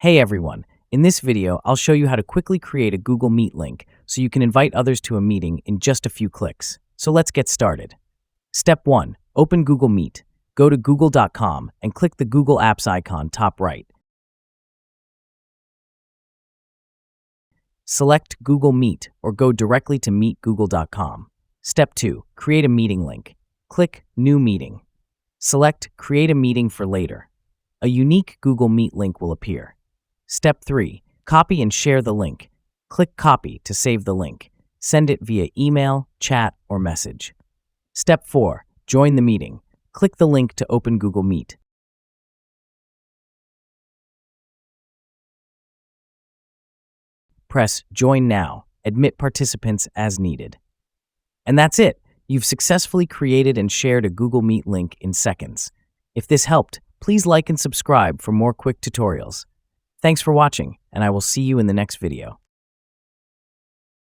Hey everyone, in this video, I'll show you how to quickly create a Google Meet link so you can invite others to a meeting in just a few clicks. So let's get started. Step 1. Open Google Meet. Go to google.com and click the Google Apps icon top right. Select Google Meet or go directly to meetgoogle.com. Step 2. Create a meeting link. Click New Meeting. Select Create a Meeting for later. A unique Google Meet link will appear. Step 3. Copy and share the link. Click Copy to save the link. Send it via email, chat, or message. Step 4. Join the meeting. Click the link to open Google Meet. Press Join Now. Admit participants as needed. And that's it. You've successfully created and shared a Google Meet link in seconds. If this helped, please like and subscribe for more quick tutorials. Thanks for watching, and I will see you in the next video.